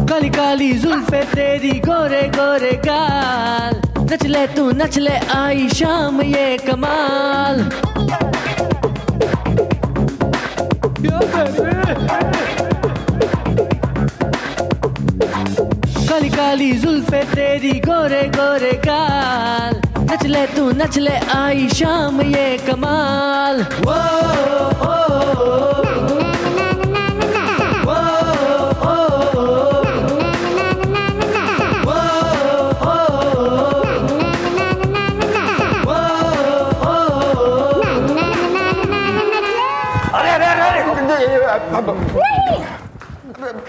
काली काली जुल्फे तेरी गोरे गोरे गाल, नच ले आई शाम ये कमाल। काली काली जुल्फे तेरी गोरे गोरे गाल, नच ले आई शाम ये कमाल। वो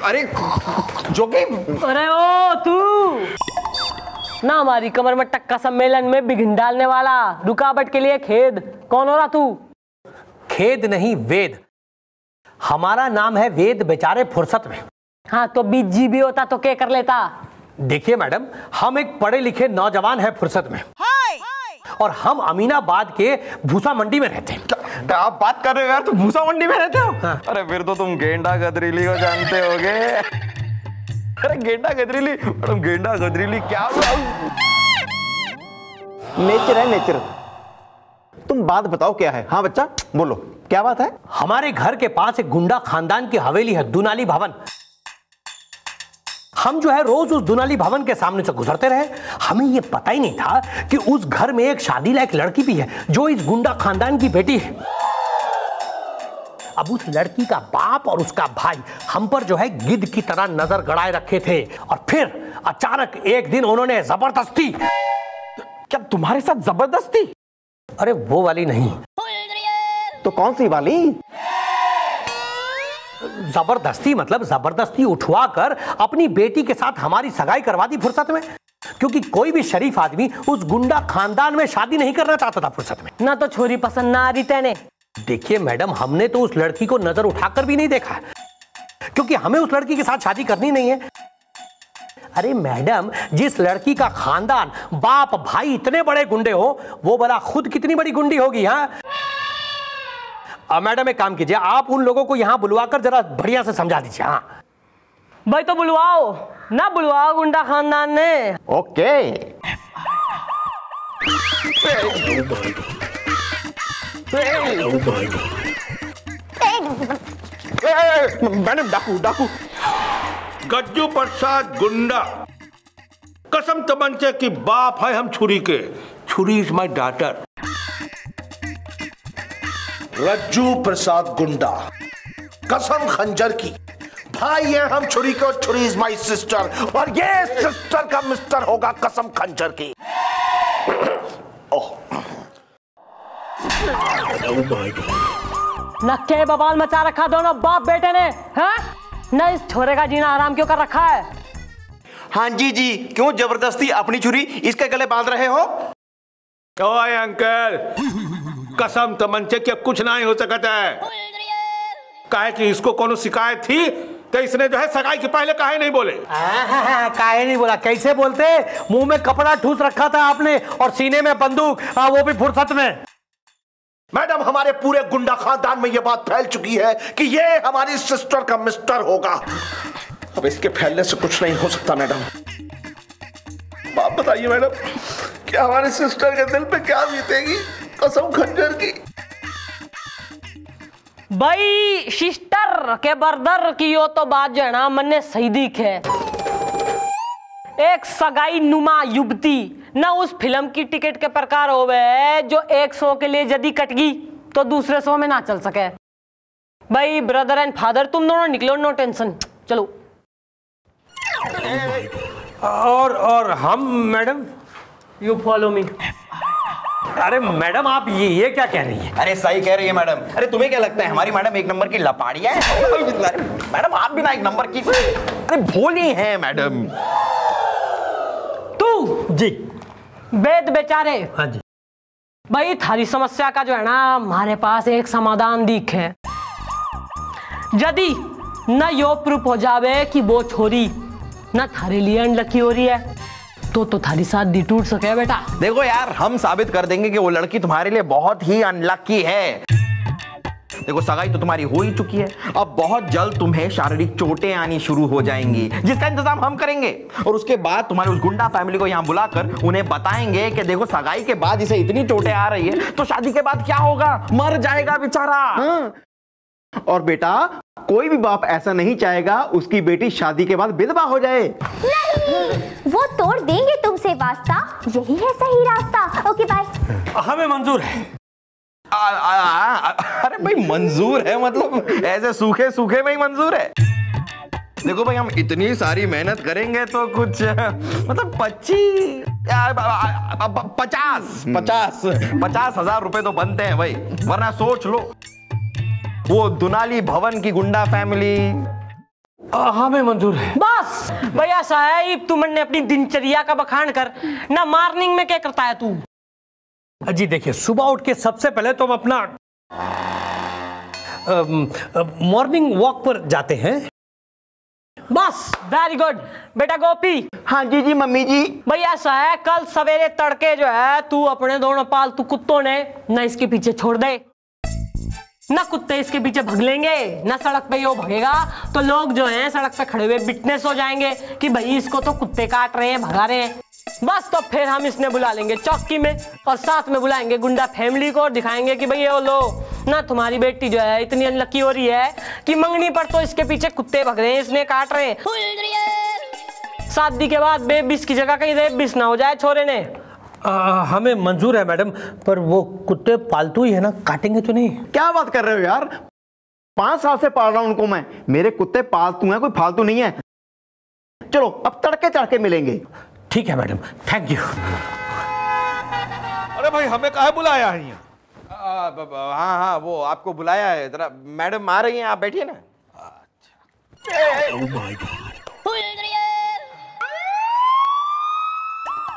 अरे जोगी, अरे ओ तू ना हमारी कमर में टक्का सम्मेलन में बिघिन डालने वाला, रुकावट के लिए खेद। कौन हो रहा तू? खेद नहीं वेद, हमारा नाम है वेद बेचारे फुर्सत में। हाँ तो बीच जी भी होता तो क्या कर लेता? देखिए मैडम, हम एक पढ़े लिखे नौजवान है फुर्सत में, और हम अमीनाबाद के भूसा मंडी में रहते हैं। क्या आप बात कर रहे हो यार? तुम भूसा मंडी में रहते हो? हाँ। अरे फिर तो तुम गेंडा गदरीली को जानते होगे। अरे गेंडा गदरीली मैडम, गेंडा गदरीली क्या नेचर है, नेचर। तुम बात बताओ क्या है? हाँ बच्चा बोलो, क्या बात है? हमारे घर के पास एक गुंडा खानदान की हवेली है, दुनाली भवन। हम जो है रोज उस दुनाली भवन के सामने से गुजरते रहे, हमें यह पता ही नहीं था कि उस घर में एक शादी लायक लड़की भी है जो इस गुंडा खानदान की बेटी है। अब उस लड़की का बाप और उसका भाई हम पर जो है गिद्ध की तरह नजर गड़ाए रखे थे, और फिर अचानक एक दिन उन्होंने जबरदस्ती। क्या तुम्हारे साथ जबरदस्ती? अरे वो वाली नहीं। तो कौन सी वाली? जबरदस्ती मतलब जबरदस्ती उठवा कर अपनी बेटी के साथ हमारी सगाई करवा दी फुर्सत में, क्योंकि कोई भी शरीफ आदमी उस गुंडा खानदान में शादी नहीं करना चाहता था फुर्सत में। ना तो छोरी पसंद ना आ रही तेने। देखिए मैडम, हमने तो उस लड़की को नजर उठाकर भी नहीं देखा, क्योंकि हमें उस लड़की के साथ शादी करनी नहीं है। अरे मैडम, जिस लड़की का खानदान बाप भाई इतने बड़े गुंडे हो, वो भला खुद कितनी बड़ी गुंडी होगी? हाँ मैडम एक काम कीजिए, आप उन लोगों को यहाँ बुलवाकर जरा बढ़िया से समझा दीजिए। हाँ भाई तो बुलवाओ ना, बुलवाओ गुंडा खानदान ने। ओके। मैडम डाकू डाकू। गज्जू प्रसाद गुंडा, कसम तमंचे की बाप है हम छुरी के। छुरी इज माई डॉटर। रज्जू प्रसाद गुंडा, कसम खंजर की भाई है हम छुरी के, और छुरी इज माई सिस्टर, और ये सिस्टर का मिस्टर होगा कसम खंजर की। नक्के बवाल मचा रखा दोनों बाप बेटे ने, हैं? न इस छोरे का जीना आराम क्यों कर रखा है? हाँ जी जी, क्यों जबरदस्ती अपनी छुरी इसके गले बांध रहे हो? ओए अंकल, कसम तमंचे के कुछ नहीं हो सकता है। काहे कि इसको कोनो शिकायत थी तो इसने जो है सगाई के पहले काहे नहीं बोले? काहे नहीं बोला? कैसे बोलते? मुंह में कपड़ा ठूस रखा था आपने और सीने में बंदूक, वो भी फुर्सत में। मैडम, हमारे पूरे गुंडा खानदान में यह बात फैल चुकी है कि ये हमारी सिस्टर का मिस्टर होगा। अब इसके फैलने से कुछ नहीं हो सकता मैडम। आप बताइए मैडम, क्या हमारे सिस्टर के दिल पे क्या बीतेगी कसम खंजर की? भाई सिस्टर के बरदर की यो तो बात जो है ना, मन ने सही दिखे। एक सगाई नुमा युवती ना उस फिल्म की टिकट के प्रकार होवे जो एक शो के लिए यदि कटगी तो दूसरे शो में ना चल सके। भाई ब्रदर एंड फादर तुम दोनों निकलो, नो टेंशन, चलो। और हम मैडम, यू फॉलो मी। अरे मैडम, आप ये क्या कह रही हैं? अरे सही कह रही है मैडम। अरे तुम्हें क्या लगता है हमारी मैडम एक नंबर की लपाड़िया है? मैडम आप भी ना एक नंबर की अरे भोली हैं मैडम। तू जी वेद बेचारे। हाँ जी। भाई थारी समस्या का जो है ना, हमारे पास एक समाधान दिख है। यदि न यो प्रूफ हो जावे कि वो छोरी न थारे लिए अनलकी हो रही है तो थारी साथ दी टूट सके बेटा। देखो यार, हम साबित कर देंगे कि वो लड़की तुम्हारे लिए बहुत ही अनलकी है। देखो सगाई तो तुम्हारी हो ही चुकी है, अब बहुत जल्द तुम्हें शारीरिक चोटें आनी शुरू हो जाएंगी, जिसका इंतजाम हम करेंगे। और उसके बाद तुम्हारे उस गुंडा फैमिली को यहाँ बुलाकर उन्हें बताएंगे कि देखो सगाई के बाद इसे इतनी चोटें आ रही है तो शादी के बाद क्या होगा, मर जाएगा बेचारा। हाँ। और बेटा कोई भी बाप ऐसा नहीं चाहेगा उसकी बेटी शादी के बाद विधवा हो जाए। नहीं, वो तोड़ देंगे तुमसे वास्ता, यही है सही रास्ता। Okay bye. हमें मंजूर है। अरे भाई मंजूर है मतलब ऐसे सूखे सूखे में ही मंजूर है। देखो भाई हम इतनी सारी मेहनत करेंगे तो कुछ मतलब 50,000 रुपए तो बनते हैं भाई, वरना सोच लो वो दुनाली भवन की गुंडा फैमिली। हमें मंजूर है। बस भैया साहब तुमने अपनी दिनचर्या का बखान कर ना, मॉर्निंग में क्या करता है तू? जी देखिए, सुबह उठ के सबसे पहले तो हम अपना मॉर्निंग वॉक पर जाते हैं। बस वेरी गुड बेटा गोपी। हाँ जी जी मम्मी जी। भैया ऐसा है कल सवेरे तड़के जो है तू अपने दोनों पालतू कुत्तों ने न इसके पीछे छोड़ दे, ना कुत्ते इसके पीछे भग लेंगे, ना सड़क पे यो भगेगा तो लोग जो हैं सड़क पे खड़े हुए विटनेस हो जाएंगे कि भाई इसको तो कुत्ते काट रहे हैं, भगा रहे हैं। बस तो फिर हम इसने बुला लेंगे चौकी में और साथ में बुलाएंगे गुंडा फैमिली को और दिखाएंगे कि भाई ये लो ना तुम्हारी बेटी जो है इतनी अनलकी हो रही है कि मंगनी पर तो इसके पीछे कुत्ते भग रहे हैं, इसने काट रहे हैं। शादी के बाद बेबिस की जगह कहीं रेबिस ना हो जाए छोरे ने। हमें मंजूर है मैडम, पर वो कुत्ते पालतू ही है ना, काटेंगे तो नहीं? क्या बात कर रहे हो यार, 5 साल से पाल रहा हूं उनको मैं, मेरे कुत्ते पालतू हैं, कोई फालतू नहीं है। चलो अब तड़के चढ़के मिलेंगे। ठीक है मैडम, थैंक यू। अरे भाई हमें काहे बुलाया है यहाँ? हाँ हाँ वो आपको बुलाया है, जरा मैडम आ रही हैं, आप बैठिए ना।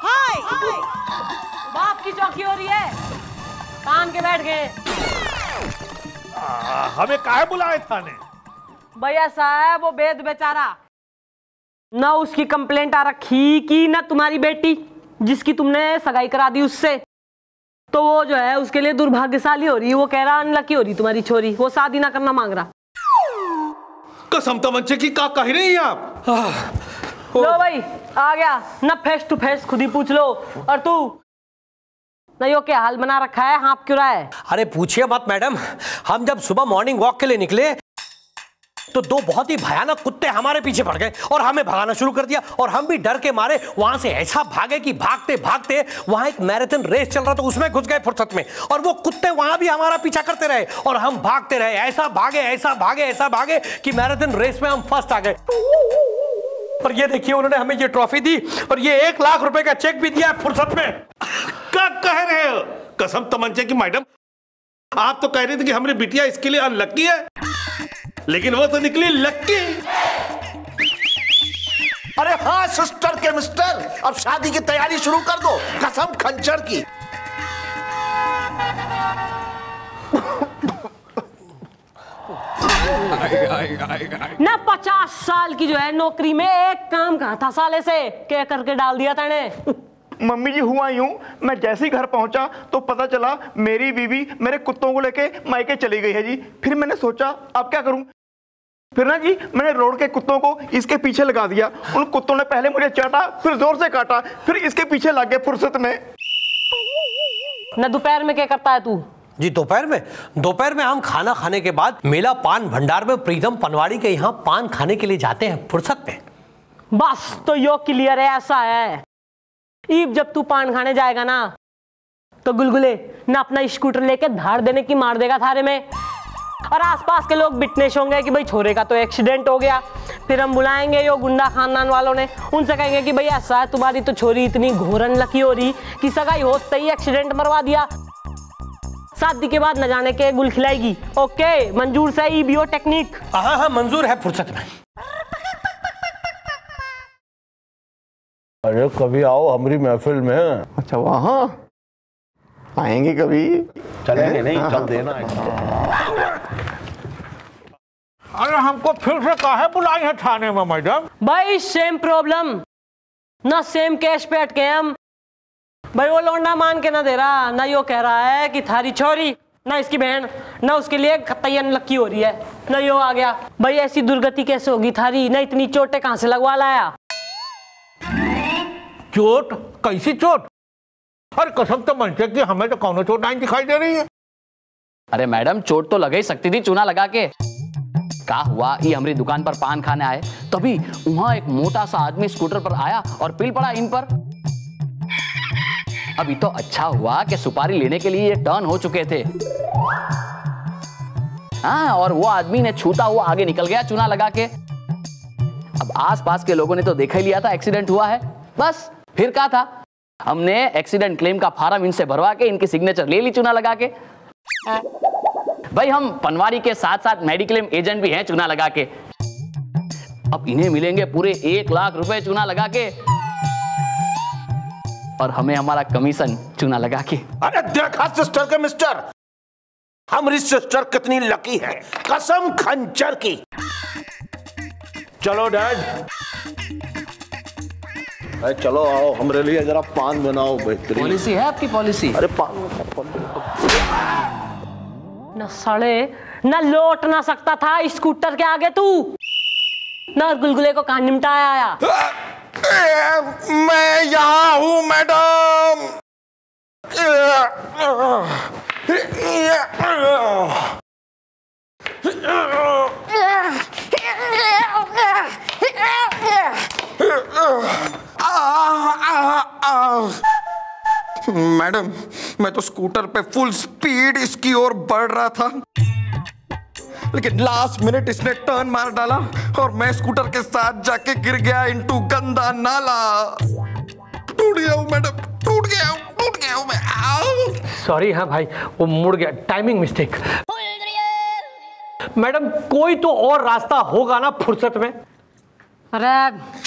हाय बाप की चौकी हो रही है, कान के बैठ गए। हमें काहे बुलाए थाने? भैया साहब वो बेद बेचारा ना, उसकी कंप्लेंट आ रखी कि ना तुम्हारी बेटी जिसकी तुमने सगाई करा दी उससे, तो वो जो है उसके लिए दुर्भाग्यशाली हो रही है। वो कह रहा अनलकी हो रही तुम्हारी छोरी, वो शादी ना करना मांग रहा। कसम तमंचे की का कह रही हैं आप? लो भाई आ गया ना, फेस टू फेस खुद ही पूछ लो। और तू ना यो क्या हाल बना रखा है, हाँप क्यों रहा है? अरे पूछिए मत मैडम, हम जब सुबह मॉर्निंग वॉक के लिए निकले तो 2 बहुत ही भयानक कुत्ते हमारे पीछे पड़ गए और हमें भगाना शुरू कर दिया, और हम भी डर के मारे वहां से ऐसा भागे कि भागते भागते वहां एक मैराथन रेस चल रहा था उसमें घुस गए फुर्सत में, और वो कुत्ते वहां भी हमारा पीछा करते रहे और हम भागते रहे, ऐसा भागे ऐसा भागे ऐसा भागे कि मैराथन रेस में हम फर्स्ट आ गए। और ये देखिए उन्होंने हमें ये ट्रॉफी दी और ये 1 लाख रुपए का चेक भी दिया फुर्सत में। क्या कह रहे हो? कसम तमंचे की मैडम, आप तो कह रही थी कि हमारी बिटिया इसके लिए अनलकी है, लेकिन वो तो निकली लक्की। अरे हाँ सिस्टर के मिस्टर, अब शादी की तैयारी शुरू कर दो, कसम खंजर की। ना 50 साल की जो है नौकरी में एक काम कहा था साले से, क्या करके डाल दिया तैने? मम्मी जी हुआ यूं, मैं जैसे ही घर पहुंचा तो पता चला मेरी बीवी मेरे कुत्तों को लेके मायके चली गई है जी। फिर मैंने सोचा अब क्या करूं, फिर ना जी मैंने रोड के कुत्तों को इसके पीछे लगा दिया। उन कुत्तों ने पहले मुझे चाटा, फिर जोर से काटा, फिर इसके पीछे लग गए फुर्सत में। ना दोपहर में क्या करता है तू? जी दोपहर में हम खाना खाने के बाद मेला पान भंडार में प्रीतम पनवाड़ी के यहाँ पान खाने के लिए जाते हैं फुर्सत में। बस तो यो क्लियर है, ऐसा है ईब जब तू पान खाने जाएगा ना तो गुलगुले ना अपना स्कूटर लेके धाड़ देने की मार देगा थारे में, और आसपास के लोग विटनेस होंगे कि भाई छोरे का तो एक्सीडेंट हो गया। फिर हम बुलाएंगे यो गुंडा खानदान वालों ने, उनसे कहेंगे कि भाई ऐसा है तुम्हारी तो छोरी इतनी घोर अनलकी हो रही कि सगाई होते ही एक्सीडेंट मरवा दिया, शादी के बाद न जाने के गुल खिलाएगी। ओके मंजूर से ई बियो टेक्निक? हाँ मंजूर है फुर्सत में। अरे कभी आओ हमारी महफिल में। अच्छा वहां आएंगे कभी? चलेंगे नहीं, चल देना। अरे हमको फिर से काहे बुलाई है थाने में मैडम? भाई सेम प्रॉब्लम ना, सेम केस पे अटके हम। भाई वो लौंडा मान के ना दे रहा, ना यो कह रहा है कि थारी छोरी ना इसकी बहन, ना उसके लिए तैयार लकी हो रही है, ना यो आ गया। भाई ऐसी दुर्गति कैसे होगी थारी? ना इतनी चोटें कहां से लगवा लाया? चोट? कैसी चोट? अरे कसम तो मन से कि हमें तो कौनो चोट नहीं दिखाई दे रही है। अरे मैडम चोट तो लग ही सकती थी चूना लगा के। का हुआ ये हमारी दुकान पर पान खाने आए, तभी वहां एक मोटा सा आदमी स्कूटर पर आया और पिल पड़ा इन पर। अभी तो अच्छा हुआ कि सुपारी लेने के लिए ये टर्न हो चुके थे। हाँ, और वो आदमी ने छूता हुआ आगे निकल गया चूना लगा के। अब आसपास के लोगों ने तो देखा ही लिया था एक्सीडेंट हुआ है, बस फिर क्या था, हमने एक्सीडेंट क्लेम का फॉर्म इनसे भरवा के इनकी सिग्नेचर ले ली चूना लगा के। भाई हम पनवारी के साथ साथ मेडिक्लेम एजेंट भी हैं चूना लगा के। अब इन्हें मिलेंगे पूरे 1 लाख रुपए चूना लगा के, और हमें हमारा कमीशन चूना लगा के। अरे देखा सिस्टर के मिस्टर, हमारी सिस्टर कितनी लकी है, कसम खंजर की। चलो डैड, अरे चलो आओ, हमारे लिए जरा पान बनाओ बेहतरीन। पॉलिसी है आपकी पॉलिसी? अरे पान ना साले, ना लौट ना सकता था स्कूटर के आगे तू, ना गुलगुले को कहां निमटाया आया। मैं यहाँ हूँ मैडम। मैडम मैं तो स्कूटर पे फुल स्पीड इसकी ओर बढ़ रहा था, लेकिन लास्ट मिनट इसने टर्न मार डाला और मैं स्कूटर के साथ जाके गिर गया इनटू गंदा नाला। टूट गया हूँ मैडम, टूट गया हूँ मैं। सॉरी। हाँ भाई, वो मुड़ गया, टाइमिंग मिस्टेक। मैडम कोई तो और रास्ता होगा ना फुर्सत में? अरे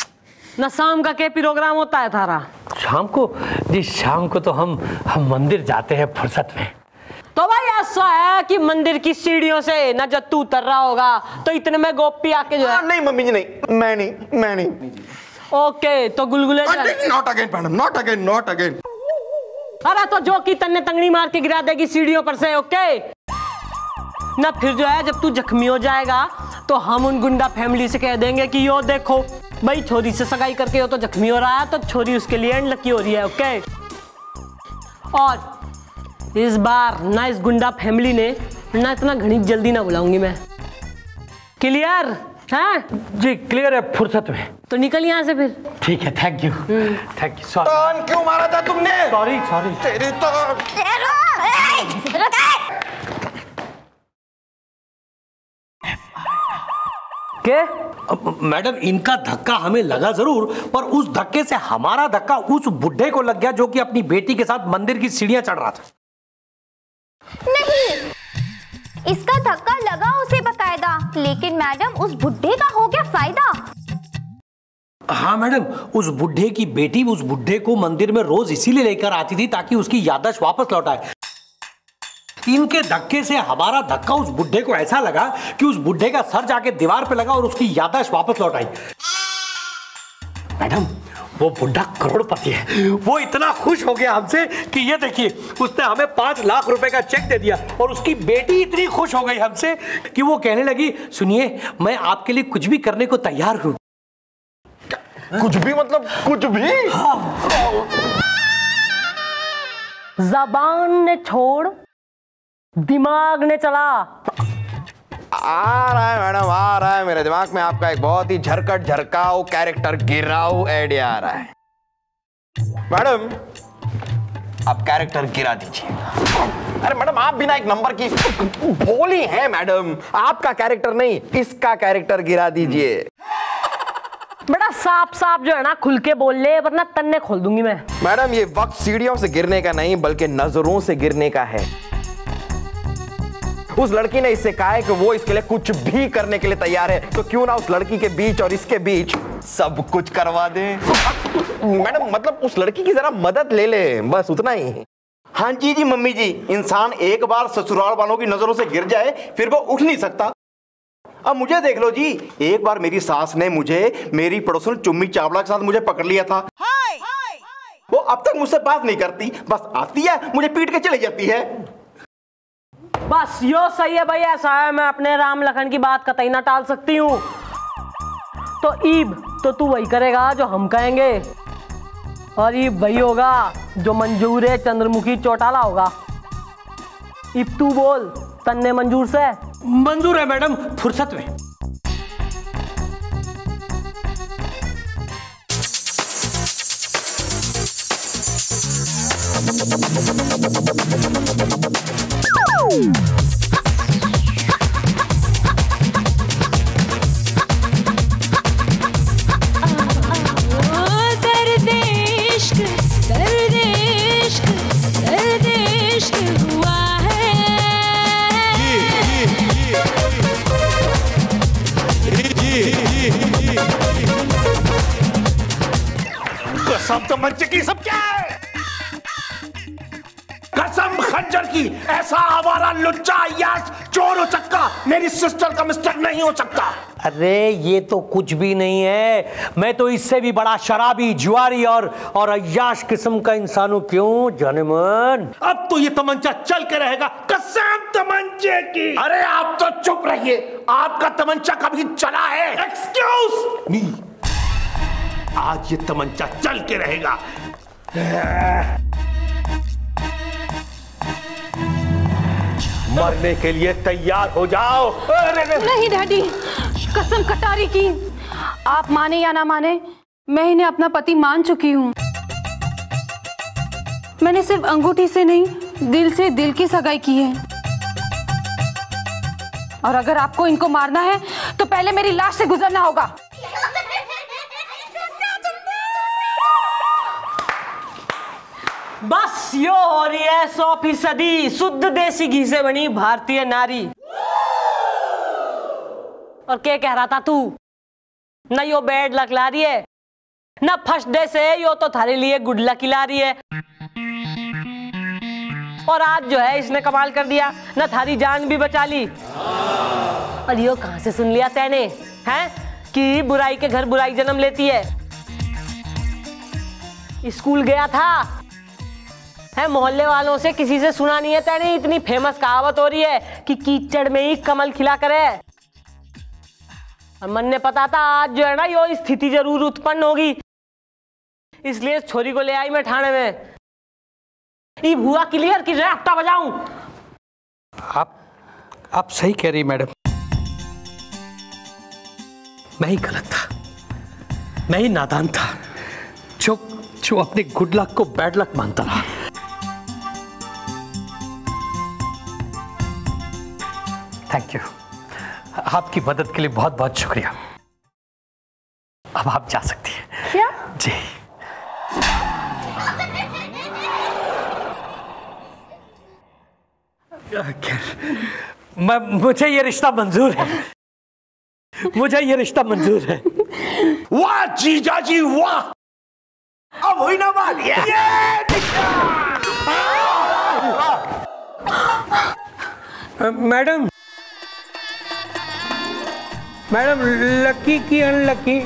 ना शाम का क्या प्रोग्राम होता है थारा? शाम को? जी शाम को तो हम मंदिर जाते हैं फुर्सत में। तो भाई ऐसा है कि मंदिर की सीढ़ियों से ना जब तू उतर रहा होगा तो इतने में गोपी आके जो है। नहीं मम्मी जी, नहीं, मैं नहीं। ओके तो गुलगुले not again madam, not again. अरे तो जो कि तन्ने तंगड़ी मार के गिरा देगी सीढ़ियों पर से। ओके ना, फिर जो है जब तू जख्मी हो जाएगा तो हम उन गुंडा फैमिली से कह देंगे कि यो देखो भाई छोरी से सगाई करके हो तो जख्मी हो रहा है, तो छोरी उसके लिए अनलकी हो रही है। ओके, और इस बार ना इस गुंडा फैमिली ने ना इतना घनी जल्दी ना बुलाऊंगी मैं। क्लियर है? जी क्लियर है फुर्सत में। तो निकल यहाँ से फिर। ठीक है, थैंक यू। सॉरी। टर्न क्यों मारा था तुमने? सॉरी। तेरी तो के मैडम इनका धक्का हमें लगा जरूर, पर उस धक्के से हमारा धक्का उस बुढ़े को लग गया जो कि अपनी बेटी के साथ मंदिर की सीढ़ियां चढ़ रहा था। नहीं, इसका धक्का लगा उसे बकायदा, लेकिन मैडम उस बुढ़े का हो गया फायदा। हाँ मैडम, उस बुढ़े की बेटी उस बुढ़े को मंदिर में रोज इसीलिए लेकर आती थी ताकि उसकी याददाश्त वापस लौट आए। इनके धक्के से हमारा धक्का उस बुढ़े को ऐसा लगा कि उस बुढ़े का सर जाके दीवार पे लगा और उसकी याददाश्त वापस लौट आई। मैडम वो बुढ़ा करोड़पति है, वो इतना खुश हो गया हमसे कि ये देखिए उसने हमें 5 लाख रुपए का चेक दे दिया, और उसकी बेटी इतनी खुश हो गई हमसे कि वो कहने लगी, सुनिए मैं आपके लिए कुछ भी करने को तैयार हूं। कुछ भी मतलब कुछ भी? जबान ने छोड़ दिमाग ने चला। आ रहा है मैडम, आ रहा है मेरे दिमाग में आपका एक बहुत ही झरकट झरकाऊ कैरेक्टर गिराऊ आइडिया आ रहा है। मैडम आप कैरेक्टर गिरा दीजिए। अरे मैडम आप बिना एक नंबर की भोली हैं मैडम, आपका कैरेक्टर नहीं इसका कैरेक्टर गिरा दीजिए। बेटा साफ साफ जो है ना खुल के बोल ले, वरना तन्ने खोल दूंगी मैं। मैडम ये वक्त सीढ़ियों से गिरने का नहीं बल्कि नजरों से गिरने का है। उस लड़की ने इससे कहा है कि वो इसके लिए कुछ भी करने के लिए तैयार है, तो क्यों ना उस लड़की के बीच और इसके बीच सब कुछ करवा दें। मैडम मतलब उस लड़की की जरा मदद ले ले, बस उतना ही। हाँ जी जी मम्मी जी, इंसान एक बार ससुराल वालों की नजरों से गिर जाए फिर वो उठ नहीं सकता। अब मुझे देख लो जी, एक बार मेरी सास ने मुझे मेरी पड़ोसन चुम्मी चावला के साथ मुझे पकड़ लिया था। वो अब तक मुझसे बात नहीं करती, बस आती है मुझे पीट के चली जाती है। बस यो सही है भाई, ऐसा है मैं अपने राम लखन की बात कतई ना टाल सकती हूँ। तो ईब तो तू वही करेगा जो हम कहेंगे, और ईब वही होगा जो मंजूर है चंद्रमुखी चौटाला होगा। ईब तू बोल, तन्ने मंजूर से? मंजूर है मैडम, फुर्सत में। कसम तमंचे की सब क्या है? कसम खंजर की, ऐसा आवारा लुच्चा अय्याश चोर हो चक्का मेरी सिस्टर का मिस्टर नहीं हो सकता। अरे ये तो कुछ भी नहीं है, मैं तो इससे भी बड़ा शराबी, जुआरी और अय्याश किस्म का इंसान हूं। क्यों जानेमन? अब तो ये तमंचा चल के रहेगा, कसम तमंचे की। अरे आप तो चुप रहिए, आपका तमंचा कभी चला है? एक्सक्यूज मी, आज ये तमंचा चल के रहेगा। मरने के लिए तैयार हो जाओ। नहीं डैडी, कसम कटारी की, आप माने या ना माने, मैं इन्हें अपना पति मान चुकी हूँ। मैंने सिर्फ अंगूठी से नहीं, दिल से दिल की सगाई की है। और अगर आपको इनको मारना है तो पहले मेरी लाश से गुजरना होगा। बस यो हो रही है 100% शुद्ध देसी घी से बनी भारतीय नारी। और क्या कह रहा था तू? न यो बैड लक ला रही है, न फर्स्ट डे से यो तो थारे लिए गुड लक ला रही है। और आज जो है इसने कमाल कर दिया, न थारी जान भी बचा ली। और यो कहां से सुन लिया तैने, हैं कि बुराई के घर बुराई जन्म लेती है? स्कूल गया था है, मोहल्ले वालों से किसी से सुना नहीं है तैने? इतनी फेमस कहावत हो रही है कि कीचड़ में ही कमल खिला करे। और मन ने पता था आज जो है ना यो स्थिति जरूर उत्पन्न होगी, इसलिए इस छोरी को ले आई मैं थाने में। ये हुआ क्लियर कि रट्टा बजाऊं? आप सही कह रही मैडम, मैं ही गलत था, मैं ही नादान था जो अपने गुड लक को बैड लक मानता रहा। थैंक यू, आपकी मदद के लिए बहुत बहुत शुक्रिया। अब आप जा सकती हैं। क्या? जी। मुझे ये रिश्ता मंजूर है, मुझे ये रिश्ता मंजूर है। वाह जीजा जी वाह, अब हुई ना बात। मैडम लकी की अनलकी।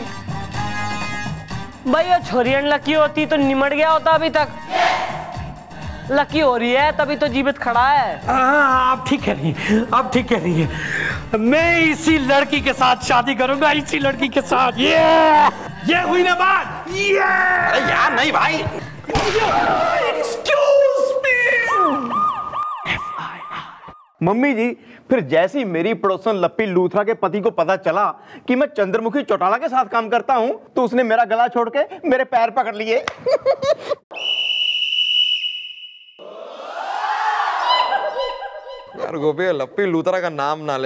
भाई ये छोरी अनलकी होती तो निमट गया होता अभी तक। लकी हो रही है तभी तो जीवित खड़ा है। हाँ, आप ठीक कह रही हैं, आप ठीक कह रही हैं। मैं इसी लड़की के साथ शादी करूंगा, इसी लड़की के साथ। ये हुई ना बात। अरे यार नहीं भाई। मम्मी जी, फिर जैसी मेरी पड़ोसन लप्पी लूथरा के पति को पता चला कि मैं चंद्रमुखी चौटाला के साथ काम करता हूं, तो उसने मेरा गला छोड़ के मेरे पैर पकड़ लिए। यार गोपी, लप्पी लूथरा का नाम ना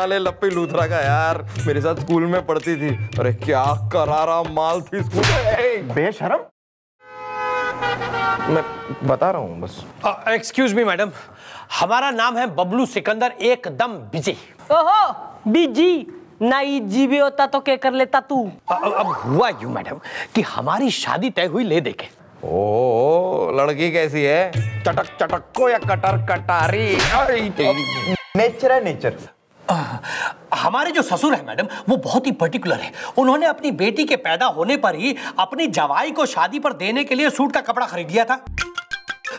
ले लप्पी लूथरा का। यार मेरे साथ स्कूल में पढ़ती थी, अरे क्या करारा माल थी स्कूल में। बेशरम। मैं बता रहा हूँ बस। एक्सक्यूज मी मैडम, हमारा नाम है बबलू सिकंदर, एकदम बिजी। ओहो बिजी नहीं, जीवी होता तो क्या कर लेता तू? अब हुआ यूं मैडम कि हमारी शादी तय हुई ले देके। ओ लड़की कैसी है? चटक चटक को या कटर कटारी? नेचर है नेचर। हमारे जो ससुर है मैडम, वो बहुत ही पर्टिकुलर है। उन्होंने अपनी बेटी के पैदा होने पर ही अपनी जवाई को शादी पर देने के लिए सूट का कपड़ा खरीद लिया था।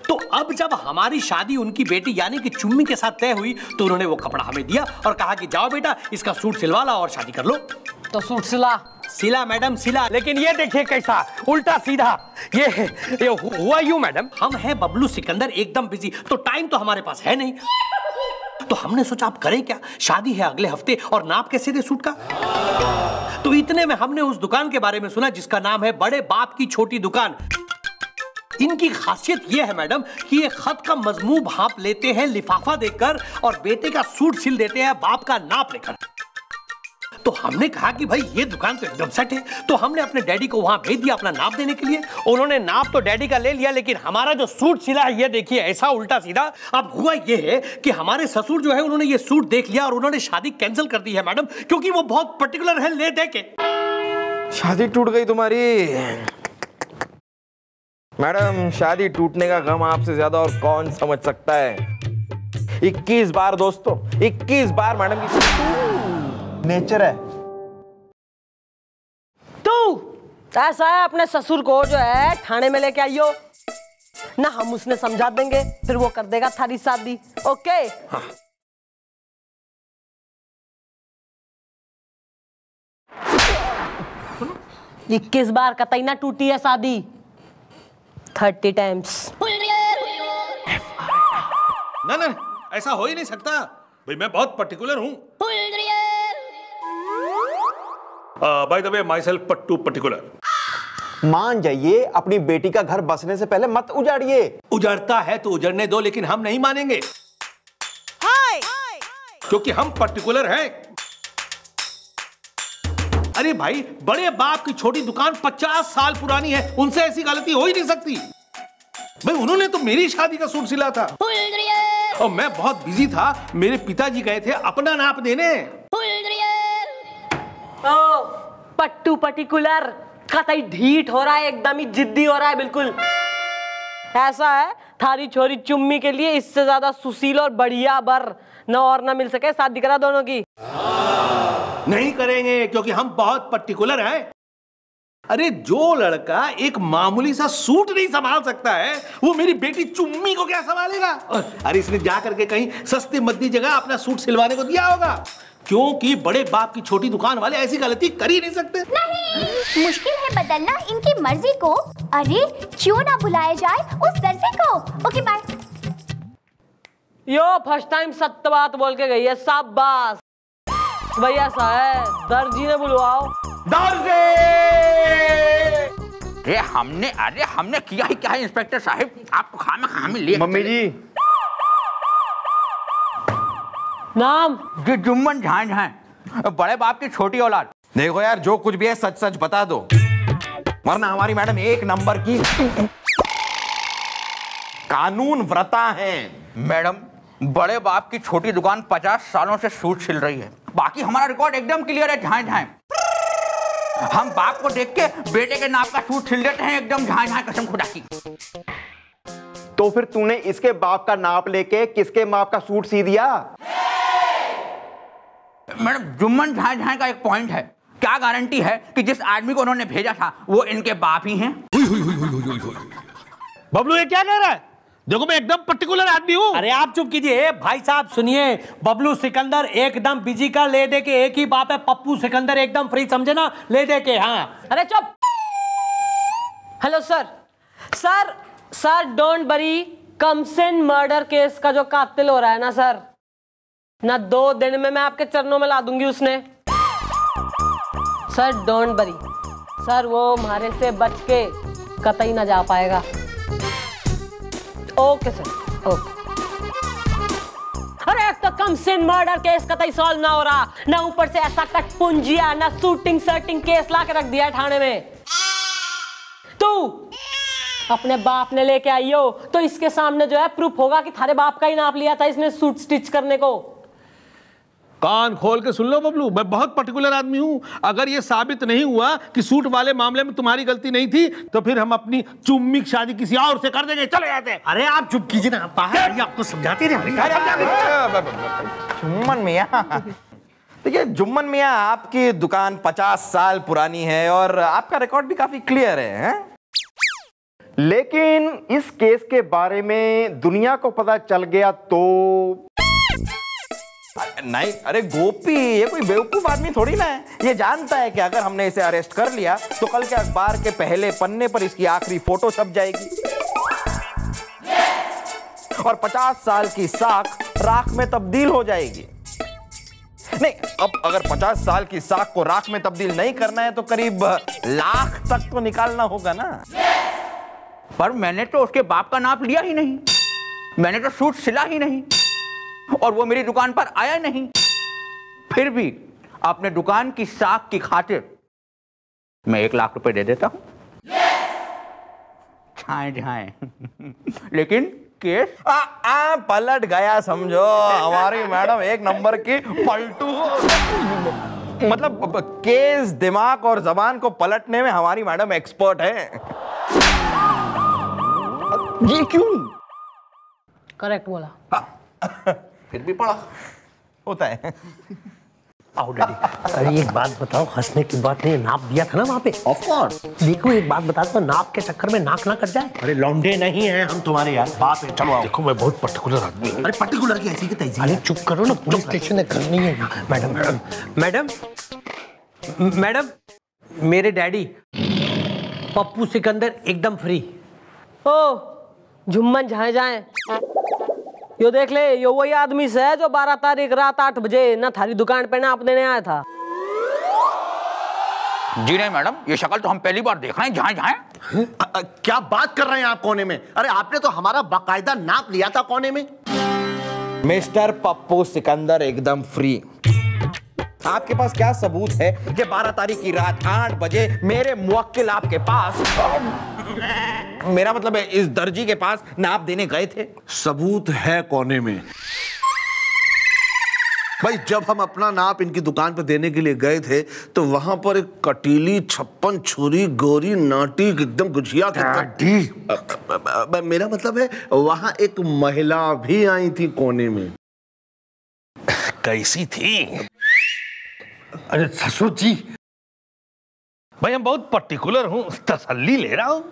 तो अब जब हमारी शादी उनकी बेटी यानी कि चुम्मी के साथ तय हुई तो उन्होंने वो कपड़ा हमें दिया और कहा कि जाओ बेटा इसका सूट सिलवा ला और शादी कर लो। तो सूट सिला मैडम सिला, लेकिन ये देखिए कैसा उल्टा सीधा। ये हुआ यूं मैडम, हम हैं बबलू सिकंदर एकदम बिजी, तो टाइम तो हमारे पास है नहीं। तो हमने सोचा आप करें क्या, शादी है अगले हफ्ते और नाप कैसे दे सूट का। तो इतने में हमने उस दुकान के बारे में सुना जिसका नाम है बड़े बाप की छोटी दुकान। इनकी खासियत यह है मैडम कि ये खत का मजमू भाप लेते हैं लिफाफा देकर और बेटे का सूट सिल देते हैं बाप का नाप लेकर। तो हमने कहा कि भाई ये दुकान तो एकदम सेट है, तो हमने अपने डैडी को वहां भेज दिया अपना नाप देने के लिए। उन्होंने नाप तो डैडी का ले लिया, लेकिन हमारा जो सूट सिला है ये देखिए ऐसा उल्टा सीधा। अब हुआ ये है कि हमारे ससुर जो है उन्होंने ये सूट देख लिया और उन्होंने शादी कैंसिल कर दी है मैडम, क्योंकि वो बहुत पर्टिकुलर है ले दे के। शादी टूट गई तुम्हारी। मैडम शादी टूटने का गम आपसे ज्यादा और कौन समझ सकता है। 21 बार दोस्तों, 21 बार मैडम की नेचर है। तू ऐसा है अपने ससुर को जो है थाने में लेके आइयो ना, हम उसने समझा देंगे, फिर वो कर देगा थारी शादी। ओके हाँ। 21 बार कतई ना टूटी है शादी, 30 टाइम्स। ना ऐसा हो ही नहीं सकता भाई, मैं बहुत पर्टिकुलर हूं। By the way myself Pattu particular. मान जाइए, अपनी बेटी का घर बसने से पहले मत उजाड़िए। उजड़ता है तो उजड़ने दो, लेकिन हम नहीं मानेंगे क्योंकि हम पर्टिकुलर हैं। अरे भाई बड़े बाप की छोटी दुकान 50 साल पुरानी है, उनसे ऐसी गलती हो ही नहीं सकती। भाई उन्होंने तो मेरी शादी का सूट सिला था और मैं बहुत बिजी था, मेरे पिताजी गए थे अपना नाप देने। ओ, पट्टू पर्टिकुलर कतई ढीठ हो रहा है, एकदम ही जिद्दी हो रहा है बिल्कुल। ऐसा है थारी छोरी चुम्मी के लिए इससे ज्यादा सुशील और बढ़िया बर न और न मिल सके, शादी करा दोनों की। नहीं करेंगे क्योंकि हम बहुत पर्टिकुलर हैं। अरे जो लड़का एक मामूली सा सूट नहीं संभाल सकता है वो मेरी बेटी चुम्मी को क्या संभालेगा। अरे इसने जा करके कहीं सस्ती मद्दी जगह अपना सूट सिलवाने को दिया होगा, क्योंकि बड़े बाप की छोटी दुकान वाले ऐसी गलती कर ही नहीं सकते। नहीं, मुश्किल है बदलना इनकी मर्जी को। अरे क्यों ना बुलाया जाए उस दर्जी को। Okay bye. यो फर्स्ट टाइम सत्य बात बोल के गई है, शाबाश भैया साहब, दर्जी ने बुलवाओ। दर्जी! अरे हमने किया ही क्या है इंस्पेक्टर साहब, आपको खामे ले। मम्मी जी नाम जी जुम्मन झांझ हैं, बड़े बाप की छोटी औलाद। देखो यार, जो कुछ भी है सच सच बता दो, वरना हमारी मैडम एक नंबर की कानून व्रता है। मैडम बड़े बाप की छोटी दुकान 50 सालों से सूट सिल रही है, बाकी हमारा रिकॉर्ड एकदम क्लियर है। झांझ हम बाप को देख के बेटे के नाप का सूट सिल देते हैं एकदम झांझ, कसम खुदा की। तो फिर तूने इसके बाप का नाप लेके किसके माप का सूट सी दिया? मैडम जुम्मन झांझ का एक पॉइंट है, क्या गारंटी है कि जिस आदमी को उन्होंने भेजा था वो इनके बाप ही हैं? बबलू ये क्या कह रहा है? देखो मैं एकदम पर्टिकुलर आदमी हूँ। अरे आप चुप कीजिए भाई साहब, सुनिए। बबलू सिकंदर एकदम बिजी का ले दे के एक ही बाप है, पप्पू सिकंदर एकदम फ्री, समझे ना, ले दे के। हाँ अरे चुप। हेलो सर डोंट वरी, कमसिन मर्डर केस का जो कातिल हो रहा है ना सर, ना 2 दिन में मैं आपके चरणों में ला दूंगी उसने। सर डोंट वरी सर, वो हमारे से बच के कतई ना जा पाएगा। Okay sir, okay. अरे एक तो कमसिन मर्डर केस कतई सॉल्व ना हो रहा, ना ऊपर से ऐसा कटपुंजिया, ना शूटिंग सर्टिंग केस ला के रख दिया थाने में। तू अपने बाप ने लेके आई हो तो इसके सामने जो है प्रूफ होगा कि थारे बाप का ही नाप लिया था इसने सूट स्टिच करने को। कान खोल के सुन लो बबलू, मैं बहुत पर्टिकुलर आदमी हूं। अगर ये साबित नहीं हुआ कि सूट वाले मामले में तुम्हारी गलती नहीं थी तो फिर हम अपनी चुम्मी की शादी किसी और से कर देंगे, चले जाते हैं। अरे आप चुप कीजिए ना, बाहर आपको समझाते रहे। जुम्मन मियां, देखिए जुम्मन मियां, आपकी दुकान 50 साल पुरानी है और आपका रिकॉर्ड भी काफी क्लियर है। लेकिन इस केस के बारे में दुनिया को पता चल गया तो नहीं, अरे गोपी ये कोई बेवकूफ आदमी थोड़ी ना है। ये जानता है कि अगर हमने इसे अरेस्ट कर लिया तो कल के अखबार के पहले पन्ने पर इसकी आखिरी फोटो छप जाएगी और 50 साल की साख राख में तब्दील हो जाएगी। नहीं, अब अगर 50 साल की साख को राख में तब्दील नहीं करना है तो करीब लाख तक तो निकालना होगा ना। पर मैंने तो उसके बाप का नाप लिया ही नहीं, मैंने तो सूट सिला ही नहीं और वो मेरी दुकान पर आया नहीं। फिर भी अपने दुकान की साख की खातिर मैं 1 लाख रुपए दे देता हूं। छाए छाए लेकिन केस पलट गया समझो। हमारी मैडम एक नंबर की पलटू, मतलब केस दिमाग और जबान को पलटने में हमारी मैडम एक्सपर्ट है। ये क्यों? करेक्ट बोला। फिर भी पढ़ा होता है। आओ डैडी। अरे एक बात बताओ, हंसने की बात नहीं, नाप दिया था ना वहाँ पे? Of course. देखो एक बात बता दो, नाप के चक्कर में नाक ना कट जाए। अरे लौंडे नहीं हैं हम तुम्हारे यार, बाप है। चलो आओ। देखो मैं बहुत पर्टिकुलर आदमी हूँ। अरे पर्टिकुलर की ऐसी की तैसी। अरे चुप करो ना, पुलिस स्टेशन है, घर नहीं है। मैडम मैडम मैडम, मेरे डैडी पप्पू सिकंदर एकदम फ्री। ओ झुम्मन झाए जाए, यो देख ले, यो वही आदमी से है जो 12 तारीख रात 8 बजे ना थारी दुकान पे ना आपने आया था। जी नहीं मैडम, ये शक्ल तो हम पहली बार देख रहे हैं। जहाँ जहाँ क्या बात कर रहे हैं आप कोने में? अरे आपने तो हमारा बाकायदा नाप लिया था कोने में। मिस्टर पप्पू सिकंदर एकदम फ्री। आपके पास क्या सबूत है कि 12 तारीख की रात 8 बजे मेरे मुवक्किल आपके पास, मेरा मतलब है इस दर्जी के पास नाप देने गए थे? सबूत है कोने में भाई। जब हम अपना नाप इनकी दुकान पे देने के लिए गए थे तो वहां पर एक कटीली 56 छुरी गोरी नाटी एकदम गुजिया थी। मेरा मतलब है वहां एक महिला भी आई थी कोने में। कैसी थी? अरे ससुर जी, भाई हम बहुत पर्टिकुलर हूं, तसल्ली ले रहा हूं।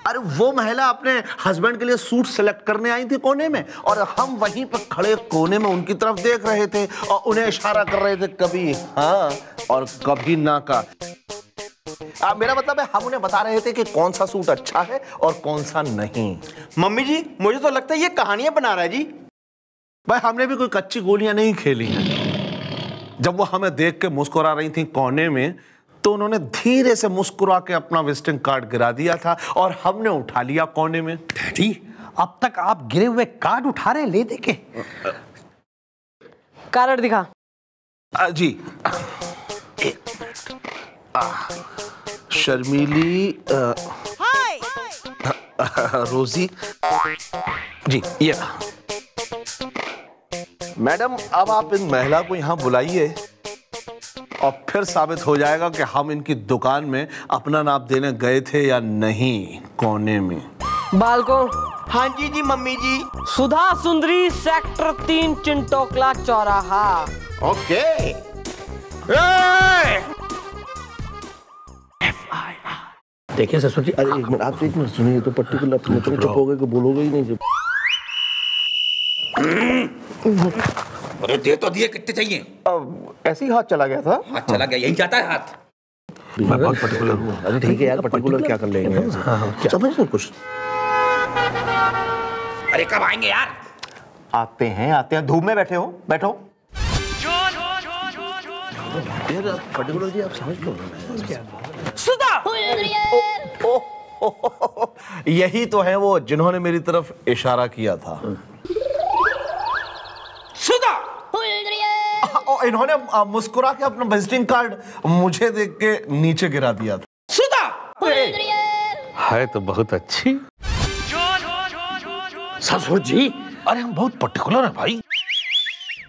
अरे वो महिला अपने हस्बैंड के लिए सूट सेलेक्ट करने आई थी कोने में और हम वहीं पर खड़े कोने में उनकी तरफ देख रहे थे और उन्हें इशारा कर रहे थे, कभी हाँ और कभी ना का। मेरा मतलब है हम उन्हें बता रहे थे कि कौन सा सूट अच्छा है और कौन सा नहीं। मम्मी जी मुझे तो लगता है ये कहानियां बना रहा है जी। भाई हमने भी कोई कच्ची गोलियां नहीं खेली हैं। जब वो हमें देख के मुस्कुरा रही थी कोने में तो उन्होंने धीरे से मुस्कुरा के अपना विजिटिंग कार्ड गिरा दिया था और हमने उठा लिया कोने में। डैडी अब तक आप गिरे हुए कार्ड उठा रहे, ले देके। कार्ड दिखा। जी शर्मीली रोजी जी, ये मैडम अब आप इन महिला को यहाँ बुलाइए और फिर साबित हो जाएगा कि हम इनकी दुकान में अपना नाप देने गए थे या नहीं कोने में। बालको। हाँ जी जी मम्मी जी। सुधा सुंदरी सेक्टर 3 चिंटोकला चौराहा। ओके। देखिए ससुर जी। अरे एक मिनट, आप एक मिनट सुनिए तो पर्टिकुलर चुप हो गए कि बोलोगे ही नहीं जब। अरे दे तो दिए, कितने चाहिए? ऐसे ही हाथ चला गया था। हाथ चला गया, यही जाता है हाथ। मैं बहुत पर्टिकुलर हूँ। अरे ठीक है यार, पर्टिकुलर क्या कर लेंगे? समझ रहे कुछ? अरे कब आएंगे यार? आते हैं धूप में बैठे हो, बैठो। यार पर्टिकुलर जी आप समझ लो। यही तो है वो जिन्होंने मेरी तरफ इशारा किया था। इन्होंने मुस्कुरा के अपना विजिटिंग कार्ड मुझे देख के नीचे गिरा दिया था। है तो बहुत अच्छी। ससुर जी अरे हम बहुत पर्टिकुलर हैं भाई।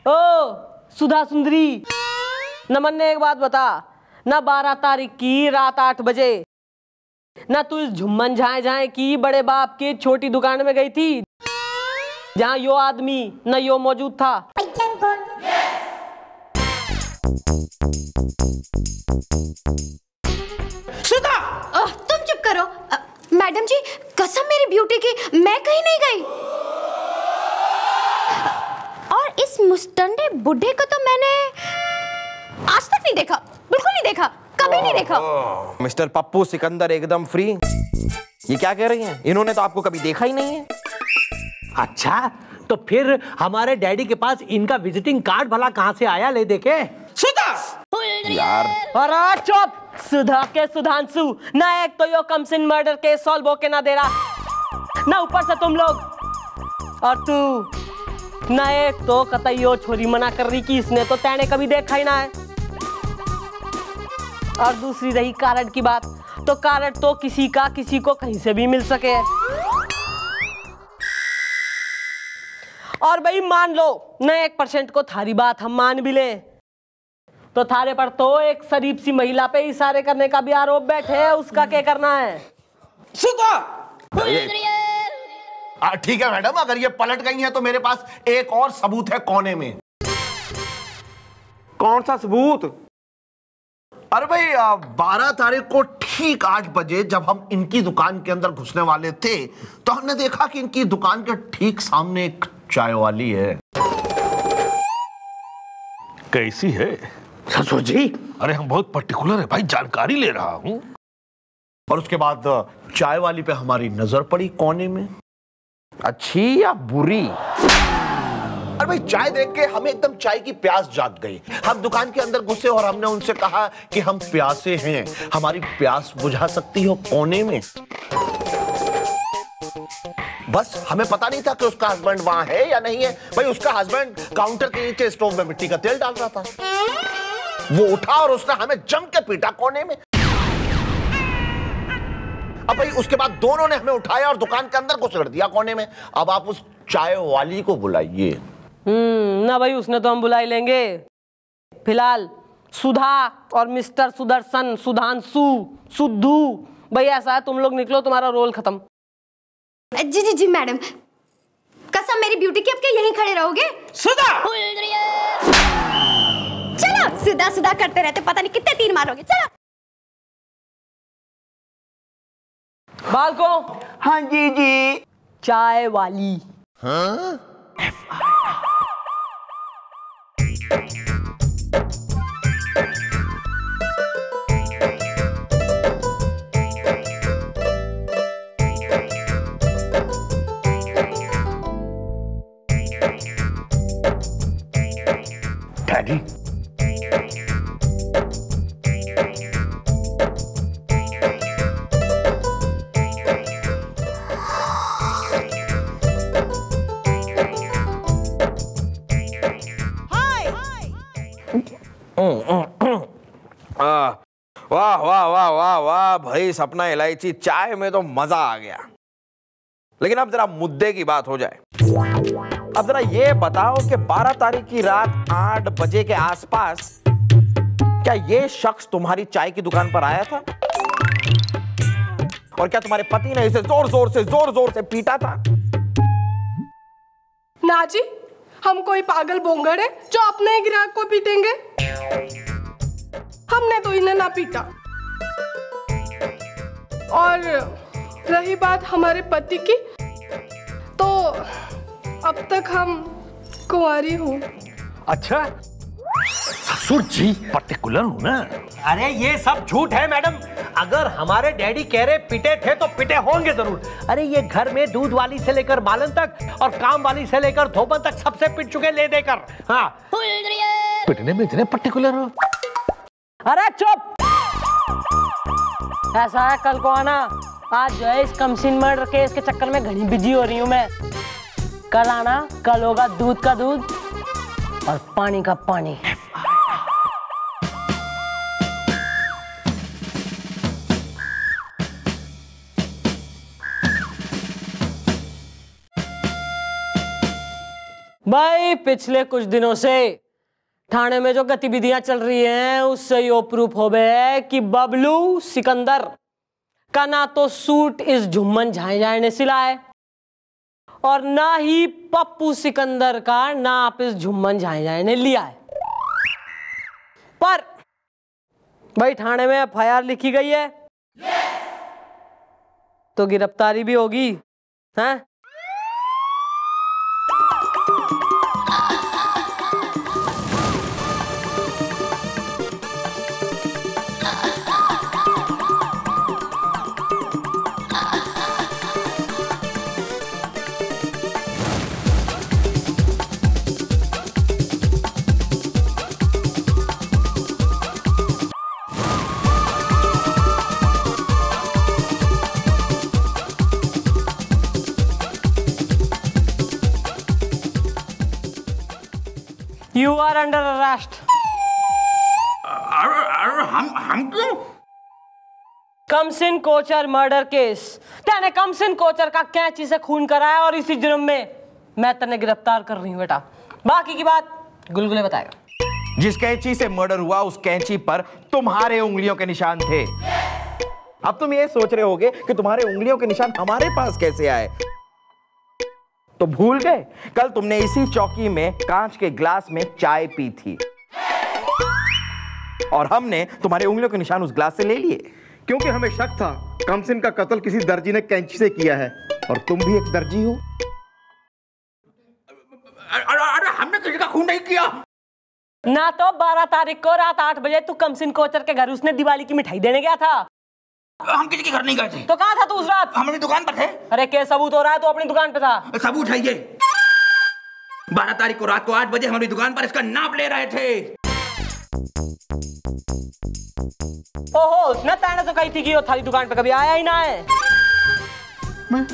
ओ सुधा सुंदरी, नमन ने एक बात बता, ना 12 तारीख की रात 8 बजे ना तू इस झुम्मन झाए झाए की बड़े बाप की छोटी दुकान में गई थी जहां यो आदमी न यो मौजूद था। सुधा, तुम चुप करो। मैडम जी कसम मेरी ब्यूटी की, मैं कहीं नहीं गई। और इस मुस्टंडे बुढ़े को तो मैंने आज तक नहीं देखा, बिल्कुल नहीं देखा, कभी नहीं देखा। मिस्टर पप्पू सिकंदर एकदम फ्री। ये क्या कह रही हैं? इन्होंने तो आपको कभी देखा ही नहीं है। अच्छा, तो फिर हमारे डैडी के पास इनका विजिटिंग कार्ड भला कहां से आया, ले देखे? सुधा यार अरे चुप, सुधा के सुधांशु ना, एक तो यो कमसिन मर्डर केस सॉल्व होके ना दे रहा, ना ऊपर से तुम लोग, और तू ना, एक तो कतई यो छोरी मना कर रही कि इसने तो तेने कभी देखा ही ना है, और दूसरी रही कार्ड की बात, तो कार्ड तो किसी का किसी को कहीं से भी मिल सके। और भाई मान लो न 1% को थारी बात हम मान भी ले, तो थारे पर तो एक शरीफ सी महिला पे इशारे करने का भी आरोप बैठे है, उसका क्या करना है? सुधा ठीक है मैडम, अगर ये पलट गई है तो मेरे पास एक और सबूत है कोने में। कौन सा सबूत? अरे भाई 12 तारीख को ठीक 8 बजे जब हम इनकी दुकान के अंदर घुसने वाले थे तो हमने देखा कि इनकी दुकान के ठीक सामने एक चाय वाली है। कैसी है ससुर जी? अरे हम बहुत पर्टिकुलर है भाई, जानकारी ले रहा हूं। और उसके बाद चाय वाली पे हमारी नजर पड़ी कोने में। अच्छी या बुरी? अरे भाई चाय देख के हमें एकदम चाय की प्यास जाग गई। हम दुकान के अंदर घुसे और हमने उनसे कहा कि हम प्यासे हैं, हमारी प्यास बुझा सकती हो कोने में। बस हमें पता नहीं था कि उसका हस्बैंड वहां है या नहीं है। भाई उसका हस्बैंड काउंटर के नीचे स्टोव में मिट्टी का तेल डाल रहा था। वो उठा और उसने हमें जम के पीटा कोने में। अब भाई उसके बाद दोनों ने हमें उठाया और दुकान के अंदर घुसेड़ दिया कोने में। अब आप उस चाय वाली को बुलाइए। ना भाई उसने तो हम बुला ही लेंगे। फिलहाल सुधा और मिस्टर सुदर्शन, सुधांशु, सुद्धू, भाई ऐसा है तुम लोग निकलो, तुम्हारा रोल खत्म। जी जी जी मैडम, कसम मेरी ब्यूटी की, अब क्या यहीं खड़े रहोगे? सुधा चलो, सुधा सुधा करते रहते, पता नहीं कितने तीर मारोगे। चलो बालको। हाँ जी जी। चाय वाली। हाँ? डैडी वाह वाह वाह वाह वाह भाई, सपना इलायची चाय में तो मजा आ गया। लेकिन अब जरा मुद्दे की बात हो जाए। अब जरा ये बताओ कि 12 तारीख की रात 8 बजे के आसपास क्या ये शख्स तुम्हारी चाय की दुकान पर आया था? और क्या तुम्हारे पति ने इसे जोर जोर से पीटा था? ना जी, हम कोई पागल बोंगड़ है जो अपने ही ग्राहक को पीटेंगे। हमने तो इन्हें ना पीटा। और रही बात हमारे पति की, तो अब तक हम कुंवारी हूँ। अच्छा, ससुर जी पर्टिकुलर हूं ना। अरे ये सब झूठ है मैडम। अगर हमारे डैडी कह रहे पिटे थे तो पिटे होंगे जरूर। अरे ये घर में दूध वाली से लेकर मालन तक और काम वाली से लेकर धोबन तक सबसे पिट चुके ले देकर। हाँ, पिटने में इतने पर्टिकुलर हो? अरे चुप। ऐसा है कल को आना। आज जो है इस कमसिन मर्डर केस के चक्कर में घनी बिजी हो रही हूँ मैं। कल आना, कल होगा दूध का दूध और पानी का पानी। भाई पिछले कुछ दिनों से थाने में जो गतिविधियां चल रही हैं उससे यो प्रूफ हो गया है कि बबलू सिकंदर का ना तो सूट इस झुम्मन झाए ने सिलाए और ना ही पप्पू सिकंदर का नाप इस झुम्मन झाए ने लिया है। पर भाई थाने में एफआईआर लिखी गई है तो गिरफ्तारी भी होगी, हैं? You are under arrest. हम क्यों? कमसिन कोचर मर्डर केस। तेने कमसिन कोचर का कैंची से खून कराया और इसी जुर्म में मैं तेने गिरफ्तार कर रही हूँ बेटा। बाकी की बात गुलगुले बताएगा। जिस कैंची से मर्डर हुआ उस कैंची पर तुम्हारे उंगलियों के निशान थे। अब तुम ये सोच रहे होगे कि तुम्हारे उंगलियों के निशान हमारे पास कैसे आए, तो भूल गए कल तुमने इसी चौकी में कांच के गिलास में चाय पी थी और हमने तुम्हारे उंगलियों के निशान उस गिलास से ले लिए, क्योंकि हमें शक था कमसिन का कत्ल किसी दर्जी ने कैंची से किया है और तुम भी एक दर्जी हो। अरे हमने किसी का खून नहीं किया ना। तो 12 तारीख को रात 8 बजे तू कमसिन कोचर के घर उसने दिवाली की मिठाई देने गया था। हम किसी के घर नहीं गए थे। तो कहाँ था तू उस रात? हम अपनी दुकान पर थे। अरे क्या सबूत हो रहा है? तो अपनी दुकान पे था। सबूत है ये। 12 तारीख को रात को 8 बजे हमारी दुकान पर इसका नाप ले रहे थे। ओहो, न ताने तो कही थी कि वो थारी दुकान पे कभी आया ही ना है। मैं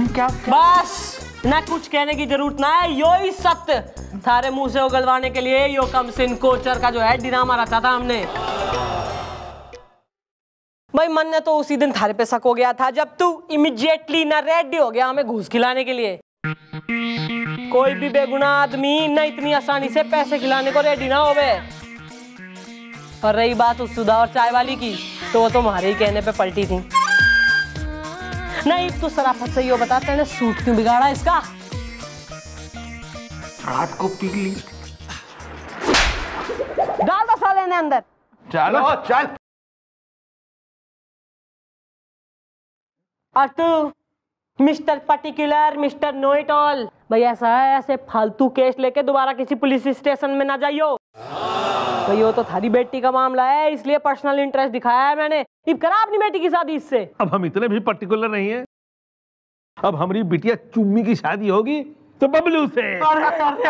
क्या? बस ना कुछ कहने की जरूरत ना है, यो ही सत्य थारे मुंह से उगलवाने के लिए यो कमसिन कोचर का जो है ड्रामा रचा था हमने। भाई मन ने तो उसी दिन थारे पे शक हो गया था जब तू इमीडिएटली ना रेडी हो गया हमें घूस खिलाने के लिए। कोई भी बेगुनाह आदमी न इतनी आसानी से पैसे खिलाने को रेडी ना होवे। और रही बात उस सुधा और चाय वाली की, तो वो तुम्हारे ही कहने पे पलटी थी। नहीं तू सराफत से यो बता तेने सूट क्यों बिगाड़ा इसका? रात को पी ली। डाल दो साले ने अंदर। चलो चल। और तू mister particular, mister know it all, भाई ऐसा है ऐसे फालतू केस लेके दोबारा किसी पुलिस स्टेशन में ना जाइयो। भाई वो तो थारी बेटी का मामला है इसलिए पर्सनल इंटरेस्ट दिखाया है मैंने। अब करा अपनी बेटी की शादी इससे। अब हम इतने भी पर्टिकुलर नहीं है। अब हमारी बिटिया चुम्मी की शादी होगी तो बबलू से। अरे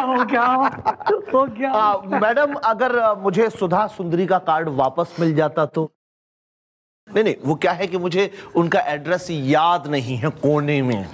हो गया। मैडम अगर मुझे सुधा सुंदरी का कार्ड वापस मिल जाता तो। नहीं, वो क्या है कि मुझे उनका एड्रेस याद नहीं है कोने में।